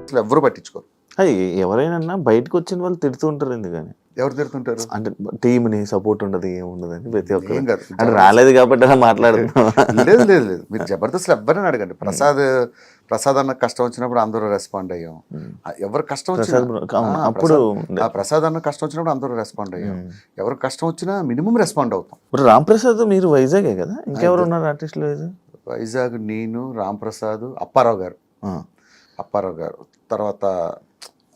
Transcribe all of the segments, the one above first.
జబర్దస్త్ ఎవరు పట్టించుకోరు. ఎవరైనా బయటకు వచ్చిన వాళ్ళు తిడుతూ ఉంటారు ఎందుకని, ఎవరు తిడుతుంటారు అంటే టీంని సపోర్ట్ ఉండదు ఏముండదు అని ప్రతి ఒక్కరు ఏం కాదు. అంటే రాలేదు కాబట్టి అలా మాట్లాడుతున్నాం. లేదు లేదు లేదు, మీరు జబర్దస్త్ ఎవరైనా అడగండి. ప్రసాద్ అన్న కష్టం వచ్చినప్పుడు అందరూ రెస్పాండ్ అయ్యాం. ఎవరు కష్టం వచ్చినా అప్పుడు ప్రసాద్ అన్న కష్టం వచ్చినప్పుడు అందరూ రెస్పాండ్ అయ్యాం. ఎవరు కష్టం వచ్చినా మినిమం రెస్పాండ్ అవుతాం. ఇప్పుడు రామ్ ప్రసాద్ మీరు వైజాగే కదా, ఇంకెవరు ఉన్నారు ఆర్టిస్టులు వైజాగ్? వైజాగ్ నేను, రామ్ ప్రసాద్, అప్పారావు గారు, తర్వాత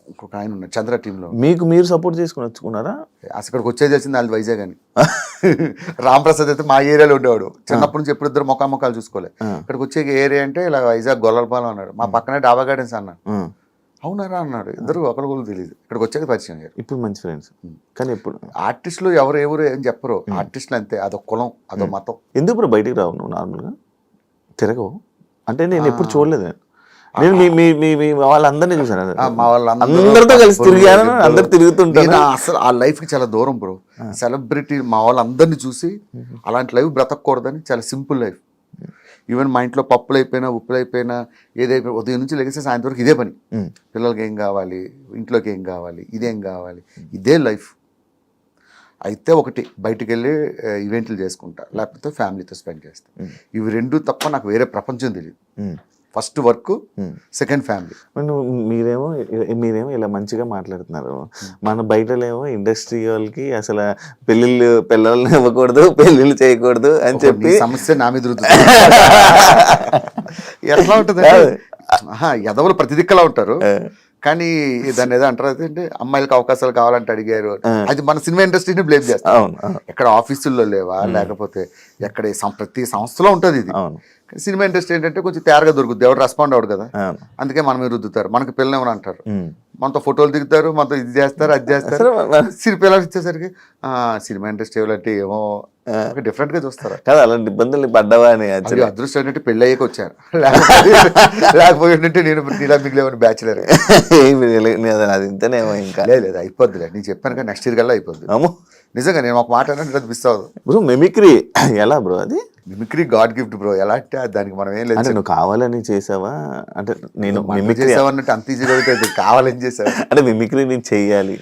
ఇంకొక ఆయన ఉన్నారు చంద్ర టీంలో. మీకు మీరు సపోర్ట్ చేసుకుని వచ్చుకున్నారా? అక్కడికి వచ్చేది తెలిసింది వాళ్ళు వైజాగ్ అని. రామ్ ప్రసాద్ అయితే మా ఏరియాలో ఉండేవాడు చిన్నప్పటి నుంచి, ఎప్పుడు ఇద్దరు ముఖాలు చూసుకోలే. ఇక్కడికి వచ్చే ఏరియా అంటే ఇలా వైజాగ్ గొల్లపాలెం అన్నాడు, మా పక్కనే డాబా గార్డెన్స్ అన్నాడు. అవునారా అన్నాడు. ఇద్దరు ఒకరు తెలియదు, ఇక్కడికి వచ్చేది పరిచయం అయ్యారు. ఇప్పుడు మంచి ఫ్రెండ్స్. కానీ ఇప్పుడు ఆర్టిస్టులు ఎవరు ఏం చెప్పరు, ఆర్టిస్టులు అంతే, అదొక కులం, అదొక మతం. ఎందుకు ఇప్పుడు బయటికి రావు నువ్వు నార్మల్గా తిరగవు? అంటే నేను ఎప్పుడు చూడలేదు, నేను మీ వాళ్ళందరినీ చూసాను, మా వాళ్ళందరితో కలిసి తిరిగాను, అందరు తిరుగుతుంటాను. అసలు ఆ లైఫ్ కి చాలా దూరం బ్రో. సెలబ్రిటీ మా వాళ్ళందరినీ చూసి అలాంటి లైఫ్ బ్రతకూడదని, చాలా సింపుల్ లైఫ్. ఈవెన్ మా ఇంట్లో పప్పులు అయిపోయినా, ఉప్పులు అయిపోయినా, ఏదైపోయినా ఉదయం నుంచి లెగిస్తే సాయంత్రం వరకు ఇదే పని. పిల్లలకి ఏం కావాలి, ఇంట్లోకి ఏం కావాలి, ఇదేం కావాలి, ఇదే లైఫ్. అయితే ఒకటి బయటికి వెళ్ళి ఈవెంట్లు చేసుకుంటా, లేకపోతే ఫ్యామిలీతో స్పెండ్ చేస్తా. ఇవి రెండు తప్ప నాకు వేరే ప్రపంచం తెలియదు. First work, second family. మీరేమో ఇలా మంచిగా మాట్లాడుతున్నారు, మన బయటలేమో ఇండస్ట్రీ వాళ్ళకి అసలు పిల్లల్ని ఇవ్వకూడదు, పెళ్ళిళ్ళు చేయకూడదు అని చెప్పి సమస్య నా మీద ఎట్లా ఉంటుంది, ఎదవలు ప్రతి దిక్కలా ఉంటారు. కానీ దాన్ని ఏదో అంటారు అంటే అమ్మాయిలకు అవకాశాలు కావాలంటే అడిగారు, అది మన సినిమా ఇండస్ట్రీని బ్లేమ్ చేస్తాం. ఎక్కడ ఆఫీసుల్లో లేవా, లేకపోతే ఎక్కడ ప్రతి సంస్థలో ఉంటుంది ఇది. సినిమా ఇండస్ట్రీ ఏంటంటే కొంచెం తేరగా దొరుకుతుంది, ఎవరు రెస్పాండ్ అవ్వడు కదా, అందుకే మన మీద రుద్దుతారు. మనకి పిల్లలు ఏమని అంటారు, మనతో ఫోటోలు దిగుతారు, మనతో ఇది చేస్తారు, అది చేస్తారు. పిల్లలు ఇచ్చేసరికి సినిమా ఇండస్ట్రీ అంటే ఏమో డిఫరెంట్ గా చూస్తారు కదా. అలాంటి ఇబ్బందులు పడ్డావా అని అదృష్టం ఏంటంటే పెళ్ళి అయ్యాక వచ్చాను, లేకపోతే నేను ఇలా మిగిలేమని బ్యాచులర్. అది ఇంతనేమో ఇంకా లేదు అయిపోద్దిలే, నేను చెప్పాను కదా నెక్స్ట్ ఇయర్ కల్లా అయిపోద్ది. నిజంగా నేను ఒక మాట అంటే మిస్ అవ్వదు బ్రో. మిమిక్రీ ఎలా బ్రో? అది మిమిక్రీ గాడ్ గిఫ్ట్ బ్రో. ఎలా అంటే దానికి మనం ఏం లేదు, నువ్వు కావాలని చేసావా అంటే నేను మిమిక్రీ చేసావన్నట్టు అంత ఈజీగా కావాలని చేసావు అంటే మిమిక్రీ నేను చెయ్యాలి.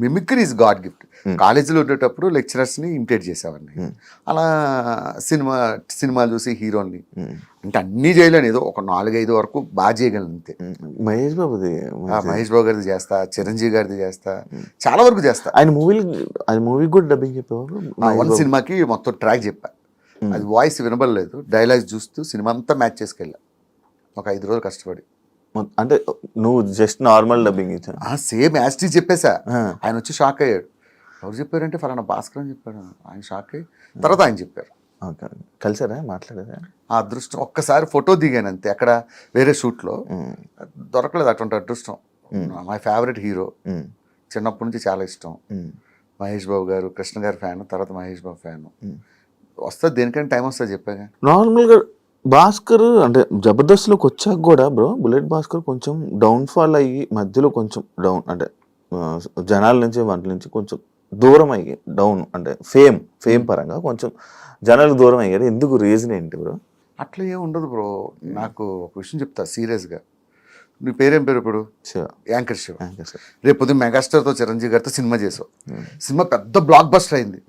Mimicry is God gift. కాలేజీలో ఉండేటప్పుడు లెక్చరర్స్ ని ఇమిటేట్ చేసేవాడిని. అలా సినిమాలు చూసి హీరోని అంటే అన్ని చేయలేను, ఏదో ఒక 4-5 వరకు బాగా చేయగలను అంతే. మహేష్ బాబు గారిది చేస్తా, చిరంజీవి గారిది చేస్తా, చాలా వరకు చేస్తా. ఆయన మూవీ కూడా డబ్బింగ్ చెప్పేవారు. వన్ సినిమాకి మొత్తం ట్రాక్ చెప్పా, అది వాయిస్ వినబడలేదు, డైలాగ్స్ చూస్తూ సినిమా అంతా మ్యాచ్ చేసుకెళ్ళా ఒక 5 రోజులు కష్టపడి. అంటే నువ్వు జస్ట్ నార్మల్ డబ్బింగ్ ఇచ్చా? సేమ్ యాస్టీ చెప్పేసా. ఆయన వచ్చి షాక్ అయ్యాడు. ఎవరు చెప్పారంటే ఫలానా భాస్కర్ అని చెప్పాడు. ఆయన షాక్ అయ్యి తర్వాత ఆయన చెప్పారు. కలిసారా, మాట్లాడారా? ఆ అదృష్టం ఒక్కసారి ఫోటో దిగాను అంతే, అక్కడ వేరే షూట్లో దొరకలేదు అటువంటి అదృష్టం. మై ఫేవరెట్ హీరో, చిన్నప్పటి నుంచి చాలా ఇష్టం. మహేష్ బాబు గారు, కృష్ణ గారి ఫ్యాన్, తర్వాత మహేష్ బాబు ఫ్యాన్. వస్తుంది దేనికైనా టైం వస్తుంది చెప్పాగా. నార్మల్గా భాస్కర్ అంటే జబర్దస్త్లోకి వచ్చాక కూడా బ్రో, బుల్లెట్ భాస్కర్ కొంచెం డౌన్ఫాల్ అయ్యి మధ్యలో కొంచెం డౌన్, అంటే జనాల నుంచి వాటి నుంచి కొంచెం దూరం అయ్యి డౌన్, అంటే ఫేమ్ పరంగా కొంచెం జనాలకు దూరం అయ్యారు. ఎందుకు, రీజన్ ఏంటి బ్రో? అట్లా ఏం ఉండదు బ్రో. నాకు ఒక విషయం చెప్తా సీరియస్గా. నీ పేరేం పేరు ఇప్పుడు? యాంకర్ శివ. రేపు పొద్దున్న మెగాస్టార్తో చిరంజీవి గారితో సినిమా చేసావు, సినిమా పెద్ద బ్లాక్ బస్టర్ అయింది.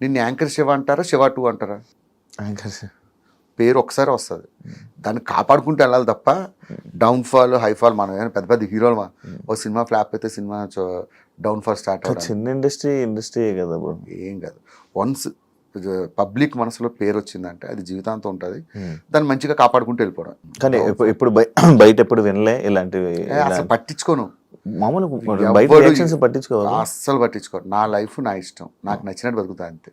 నిన్ను యాంకర్ శివ అంటారా, శివ 2 అంటారా? యాంకర్ శివ పేరు ఒకసారి వస్తుంది, దాన్ని కాపాడుకుంటూ వెళ్ళాలి తప్ప డౌన్ఫాల్ హైఫాల్ మనం ఏమైనా పెద్ద పెద్ద హీరోలు ఒక సినిమా ఫ్లాప్ అయితే సినిమా డౌన్ఫాల్ స్టార్ట్ అవుతుంది. చిన్న ఇండస్ట్రీ కదా బ్రో. ఏం కాదు, వన్స్ పబ్లిక్ మనసులో పేరు వచ్చిందంటే అది జీవితాంతం ఉంటుంది, దాన్ని మంచిగా కాపాడుకుంటూ వెళ్ళిపోవడం. కానీ ఇప్పుడు బయట ఎప్పుడు వినలే ఇలాంటివి, అసలు పట్టించుకోను. మామూలు పట్టించుకోవాలి, అస్సలు పట్టించుకోను. నా లైఫ్ నా ఇష్టం, నాకు నచ్చినట్టు బతుకుతా అంతే.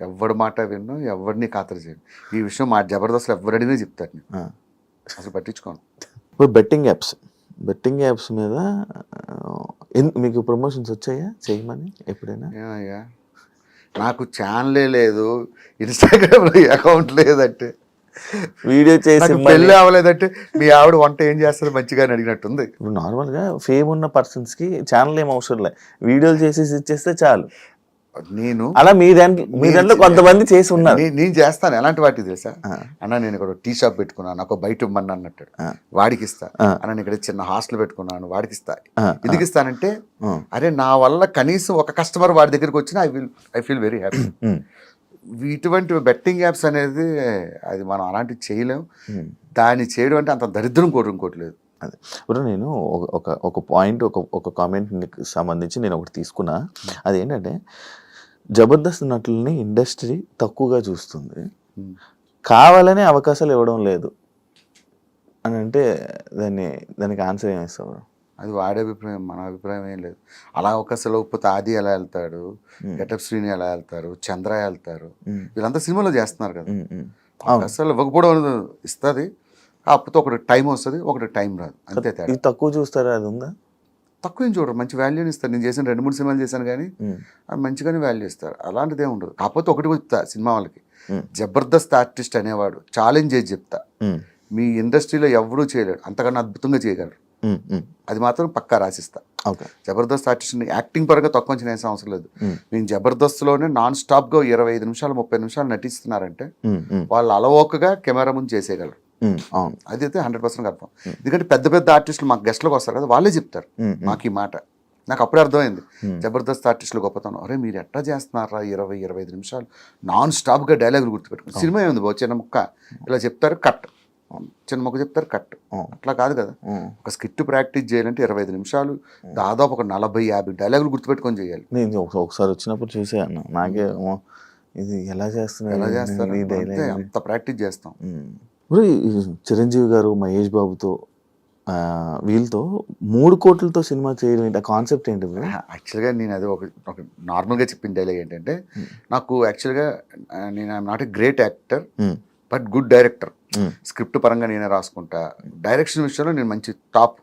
ఎవరి మాట విన్ను, ఎవరిని ఖాతరు చేయను. ఈ విషయం మా జబర్దస్త్లో ఎవరడినే చెప్తారు, నేను అసలు పట్టించుకోను. ఇప్పుడు బెట్టింగ్ యాప్స్ మీద మీకు ప్రమోషన్స్ వచ్చాయా చేయమని ఎప్పుడైనా? నాకు ఛానలే లేదు, ఇన్స్టాగ్రామ్లో అకౌంట్ లేదంటే, వీడియో చేసి పెళ్ళి అవ్వలేదంటే మీ ఆవిడ వంట ఏం చేస్తారు మంచిగా అని అడిగినట్టుంది. ఇప్పుడు నార్మల్గా ఫేమ్ ఉన్న పర్సన్స్కి ఛానల్ ఏం అవసరం లేదు, వీడియోలు చేసేసి ఇచ్చేస్తే చాలు. నేను అలా మీ దాంట్లో కొంతమంది చేసి ఉన్నారు. నేను చేస్తాను. ఎలాంటి వాటికి తెలుసా అన్న, నేను ఇక్కడ టీ షాప్ పెట్టుకున్నాను, నాకు బయట ఇవ్వమని అన్నట్టు వాడికి ఇస్తా. అన్న, నేను ఇక్కడ చిన్న హాస్టల్ పెట్టుకున్నాను, వాడికి ఇస్తా. ఎందుకు ఇస్తానంటే, అరే నా వల్ల కనీసం ఒక కస్టమర్ వాడి దగ్గరికి వచ్చినా ఐ ఫీల్ వెరీ హ్యాపీ. ఇటువంటి బెట్టింగ్ యాప్స్ అనేది అది మనం అలాంటివి చేయలేం. దాన్ని చేయడం అంటే అంత దరిద్రం ఇంకోటి లేదు. అదే ఇప్పుడు నేను ఒక పాయింట్ ఒక కామెంట్కి సంబంధించి నేను ఒకటి తీసుకున్నా. అదేంటంటే జబర్దస్త్ నటుల్ని ఇండస్ట్రీ తక్కువగా చూస్తుంది, కావాలనే అవకాశాలు ఇవ్వడం లేదు అని అంటే దానికి ఆన్సర్ ఏమి ఇస్తావు? అది వాడి అభిప్రాయం, మన అభిప్రాయం ఏం లేదు. అలా అవకాశాలు ఇవ్వకపోతే ఆది ఎలా వెళ్తాడు, గెటప్ శ్రీని ఎలా వెళ్తారు, చంద్ర వెళ్తారు, వీళ్ళంతా సినిమాలో చేస్తున్నారు కదా. అవకాశాలు ఇవ్వకపోవడం ఇస్తుంది, కాకపోతే ఒకటి టైం వస్తుంది, ఒకటి టైం రాదు, అంతే తేడా. ఇది తక్కువ చూస్తారా? అది ఉందా? తక్కువ ఏం చూడరు, మంచి వాల్యూని ఇస్తారు. నేను చేసిన 2-3 సినిమాలు చేశాను కానీ మంచిగానే వాల్యూ ఇస్తారు, అలాంటిది ఏమి ఉండదు. కాకపోతే ఒకటి చెప్తా సినిమా వాళ్ళకి, జబర్దస్త్ ఆర్టిస్ట్ అనేవాడు ఛాలెంజ్ చేసి చెప్తా, మీ ఇండస్ట్రీలో ఎవరూ చేయలేడు, అంతకన్నా అద్భుతంగా చేయగలరు. అది మాత్రం పక్కా రాసిస్తా. జబర్దస్త్ ఆర్టిస్ట్ని యాక్టింగ్ పరంగా తక్కువ అంచనా వేసే అవసరం లేదు. నేను జబర్దస్త్లోనే నాన్ స్టాప్గా 25 నిమిషాలు 30 నిమిషాలు నటిస్తున్నారంటే వాళ్ళు అలవోకగా కెమెరా ముందు చేసేయగలరు. అది అయితే 100% కన్ఫర్మ్. ఎందుకంటే పెద్ద పెద్ద ఆర్టిస్టులు మాకు గెస్ట్లకు వస్తారు కదా, వాళ్ళే చెప్తారు మాకు ఈ మాట. నాకు అప్పుడే అర్థమైంది జబర్దస్త్ ఆర్టిస్టులు గొప్పతనం. అరే మీరు ఎట్లా చేస్తున్నారా 20-25 నిమిషాలు నాన్ స్టాప్గా డైలాగులు గుర్తుపెట్టుకుని. సినిమా ఏముంది బాబు, చిన్న ముక్క ఇలా చెప్తారు కట్, చిన్న మొక్క చెప్తారు కట్, అట్లా కాదు కదా. ఒక స్కిట్ ప్రాక్టీస్ చేయాలంటే 25 నిమిషాలు దాదాపు ఒక 40-50 డైలాగులు గుర్తుపెట్టుకొని చేయాలి. నేను ఒకసారి వచ్చినప్పుడు చూసాను, నాకే ఇది ఎలా చేస్తారు అంత ప్రాక్టీస్ చేస్తాం. ఇప్పుడు చిరంజీవి గారు మహేష్ బాబుతో వీళ్ళతో 3 కోట్లతో సినిమా చేయడం ఏంటి, ఆ కాన్సెప్ట్ ఏంటి? యాక్చువల్గా నేను అది ఒక నార్మల్గా చెప్పిన డైలాగ్ ఏంటంటే, నాకు యాక్చువల్గా నేను I'm not a great actor but good director. Script పరంగా నేనే రాసుకుంటా, డైరెక్షన్ విషయంలో నేను మంచి టాప్,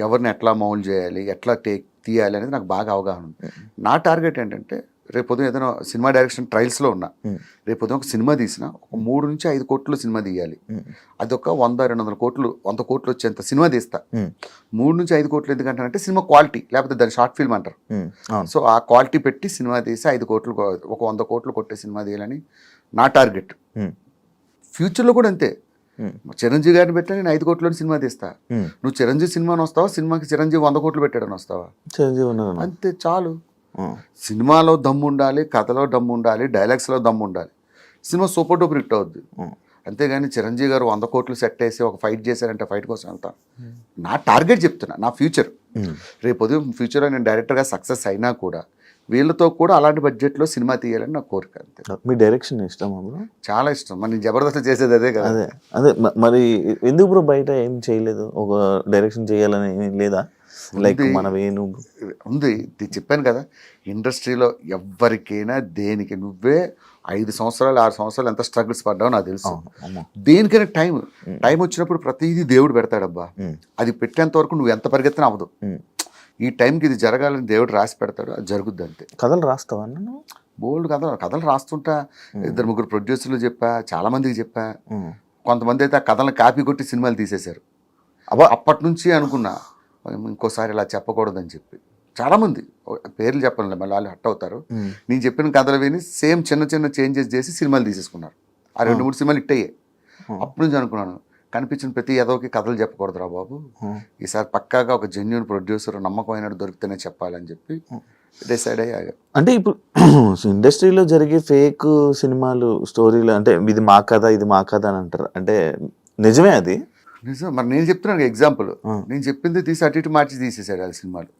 ఎవరిని ఎట్లా మౌల్డ్ చేయాలి, ఎట్లా తీయాలి అనేది నాకు బాగా అవగాహన ఉంది. నా టార్గెట్ ఏంటంటే, రేపు పొద్దున ఏదైనా సినిమా డైరెక్షన్ ట్రయల్స్లో ఉన్నా, రేపు పొద్దున ఒక సినిమా తీసినా ఒక 3-5 కోట్లు సినిమా తీయాలి. అది ఒక 100-200 కోట్లు 100 కోట్లు వచ్చేంత సినిమా తీస్తా. 3-5 కోట్లు ఎందుకంటానంటే సినిమా క్వాలిటీ, లేకపోతే దాన్ని షార్ట్ ఫిల్మ్ అంటారు. సో ఆ క్వాలిటీ పెట్టి సినిమా తీసి 5 కోట్లు ఒక 100 కోట్లు కొట్టే సినిమా తీయాలని నా టార్గెట్. ఫ్యూచర్లో కూడా అంతే. చిరంజీవి గారిని పెట్టా నేను 5 కోట్లని సినిమా తీస్తా. నువ్వు చిరంజీవి సినిమాని వస్తావా, సినిమాకి చిరంజీవి 100 కోట్లు పెట్టాడని వస్తావా? అంతే చాలు. సినిమాలో దమ్ము ఉండాలి, కథలో దమ్ము ఉండాలి, డైలాగ్స్లో దమ్ము ఉండాలి, సినిమా సూపర్ డూపర్ హిట్ అవుద్ది. అంతేగాని చిరంజీవి గారు 100 కోట్లు సెట్ వేసి ఒక ఫైట్ చేశారంటే ఫైట్ కోసం వెళ్తాను. నా టార్గెట్ చెప్తున్నా, నా ఫ్యూచర్. రేపు ఉదయం ఫ్యూచర్లో నేను డైరెక్టర్గా సక్సెస్ అయినా కూడా వీళ్ళతో కూడా అలాంటి బడ్జెట్లో సినిమా తీయాలని నా కోరిక. అంతే. మీ డైరెక్షన్ ఇష్టం? చాలా ఇష్టం. మరి నేను జబర్దస్త్ చేసేది అదే కదా. అదే మరి ఎందుకు బ్రో బయట ఏం చేయలేదు, ఒక డైరెక్షన్ చేయాలని లేదా? లైక్ మన వేణు ఉంది, చెప్పాను కదా, ఇండస్ట్రీలో ఎవరికైనా దేనికి నువ్వే 5 సంవత్సరాలు 6 సంవత్సరాలు ఎంత స్ట్రగుల్స్ పడ్డావో నాకు తెలుసు. దేనికైనా టైం వచ్చినప్పుడు ప్రతిదీ దేవుడు పెడతాడబ్బా. అది పెట్టేంత వరకు నువ్వు ఎంత పరిగెత్తినా అవ్వదు. ఈ టైంకి ఇది జరగాలని దేవుడు రాసి పెడతాడు, అది జరుగుద్ది అంతే. కథలు రాస్తావా? బోల్డ్ కథలు రాస్తుంటా. 2-3 ప్రొడ్యూసర్లు చెప్పా, చాలా మందికి చెప్పా. కొంతమంది అయితే ఆ కథలను కాపీ కొట్టి సినిమాలు తీసేశారు. అప్పటి నుంచి అనుకున్నా ఇంకోసారి ఇలా చెప్పకూడదని చెప్పి. చాలామంది పేర్లు చెప్పాలి, మళ్ళీ వాళ్ళు హట్ అవుతారు. నేను చెప్పిన కథలు విని సేమ్ చిన్న చిన్న చేంజెస్ చేసి సినిమాలు తీసేసుకున్నారు. ఆ 2-3 సినిమాలు హిట్ అయ్యాయి. అప్పటి నుంచి అనుకున్నాను, కనిపించిన ప్రతి ఏదోకి కథలు చెప్పకూడదురా బాబు, ఈసారి పక్కాగా ఒక జెన్యూన్ ప్రొడ్యూసర్ నమ్మకమైనట్టు దొరికితేనే చెప్పాలని చెప్పి డిసైడ్ అయ్యాగా. అంటే ఇప్పుడు ఇండస్ట్రీలో జరిగే ఫేక్ సినిమాలు స్టోరీలు అంటే ఇది మా కథ ఇది మా కథ అని అంటారు, అంటే నిజమే? అది నిజం. మరి నేను చెప్తున్నాను ఎగ్జాంపుల్, నేను చెప్పింది తీసి అటు ఇటు మార్చి తీసేసాడు ఆ సినిమాలు.